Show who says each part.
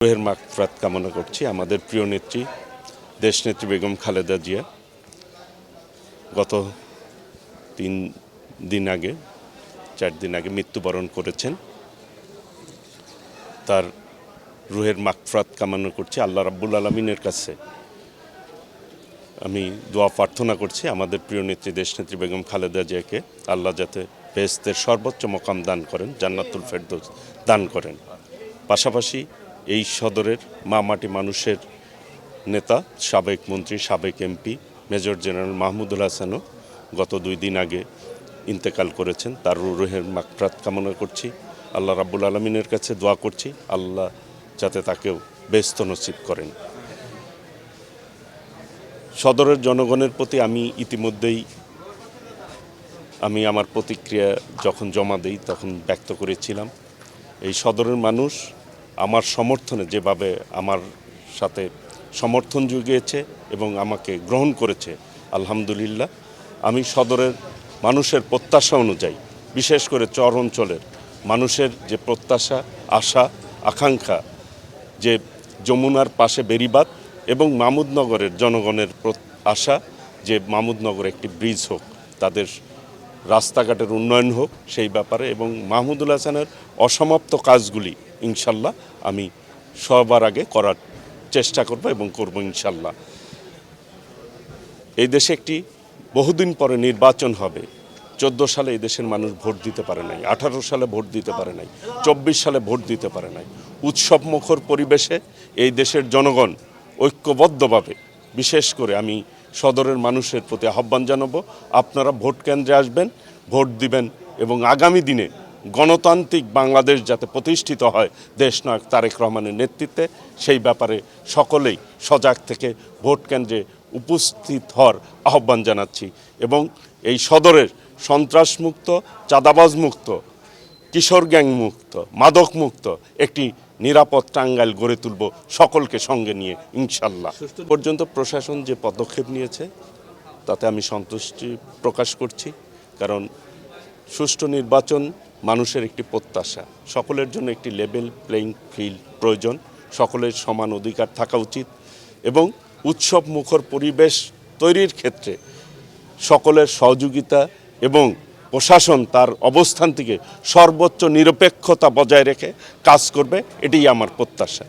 Speaker 1: রুহের মাগফিরাত কামনা করছি। আমাদের প্রিয় নেত্রী দেশনেত্রী বেগম খালেদা জিয়া গত 4 দিন আগে মৃত্যুবরণ করেছেন। তার রুহের মাগফিরাত কামনা করছি। আল্লাহ রাব্বুল আলামিনের কাছে আমি দোয়া প্রার্থনা করছি আমাদের প্রিয় নেত্রী দেশনেত্রী বেগম খালেদা জিয়াকে আল্লাহ যাতে বেহেশতের সর্বোচ্চ মকাম দান করেন, জান্নাতুল ফেরদৌস দান করেন। পাশাপাশি এই সদরের মাটি মানুষের নেতা সাবেক মন্ত্রী সাবেক এমপি মেজর জেনারেল মাহমুদুল হাসানও গত 2 দিন আগে ইন্তেকাল করেছেন। তার রুহের মাগফিরাত কামনা করছি। আল্লাহ রাব্বুল আলামিনের কাছে দোয়া করছি আল্লাহ যাতে তাকেও বেহেশত নসিব করেন। সদরের জনগণের প্রতি আমি ইতিমধ্যেই আমার প্রতিক্রিয়া যখন জমা দেই তখন ব্যক্ত করেছিলাম। এই সদরের মানুষ আমার সমর্থনে যেভাবে আমার সাথে সমর্থন জুগিয়েছে এবং আমাকে গ্রহণ করেছে, আলহামদুলিল্লাহ। আমি সদরের মানুষের প্রত্যাশা অনুযায়ী, বিশেষ করে চর অঞ্চলের মানুষের যে প্রত্যাশা, আশা, আকাঙ্ক্ষা যে যমুনার পাশে বেড়িবাঁধ এবং মামুদনগরের জনগণের আশা যে মামুদনগর একটি ব্রিজ হোক, তাদের রাস্তাঘাটের উন্নয়ন হোক, সেই ব্যাপারে এবং মাহমুদুল হাসানের অসমাপ্ত কাজগুলি ইনশাল্লাহ আমি সবার আগে করার চেষ্টা করব এবং করব ইনশাল্লাহ। এই দেশে একটি বহুদিন পরে নির্বাচন হবে। 14 সালে এই দেশের মানুষ ভোট দিতে পারে নাই, 18 সালে ভোট দিতে পারে নাই, 24 সালে ভোট দিতে পারে নাই। উৎসবমুখর পরিবেশে এই দেশের জনগণ ঐক্যবদ্ধভাবে, বিশেষ করে আমি সদরের মানুষের প্রতি আহ্বান জানাবো, আপনারা ভোট কেন্দ্রে আসবেন, ভোট দিবেন এবং আগামী দিনে গণতান্ত্রিক বাংলাদেশ যাতে প্রতিষ্ঠিত হয় দেশনায়ক তারেক রহমানের নেতৃত্বে, সেই ব্যাপারে সকলেই সজাগ থেকে ভোট কেন্দ্রে উপস্থিত হওয়ার আহ্বান জানাচ্ছি এবং এই সদরের সন্ত্রাসমুক্ত, চাঁদাবাজমুক্ত, কিশোর গ্যাংমুক্ত, মাদকমুক্ত একটি নিরাপদ টাঙ্গাইল গড়ে তুলব সকলকে সঙ্গে নিয়ে ইনশাল্লাহ। পর্যন্ত প্রশাসন যে পদক্ষেপ নিয়েছে তাতে আমি সন্তুষ্টি প্রকাশ করছি, কারণ সুষ্ঠু নির্বাচন মানুষের একটি প্রত্যাশা। সকলের জন্য একটি লেভেল প্লেইং ফিল্ড প্রয়োজন, সকলের সমান অধিকার থাকা উচিত এবং উৎসব মুখর পরিবেশ তৈরির ক্ষেত্রে সকলের সহযোগিতা এবং প্রশাসন তার অবস্থান থেকে সর্বোচ্চ নিরপেক্ষতা বজায় রেখে কাজ করবে, এটাই আমার প্রত্যাশা।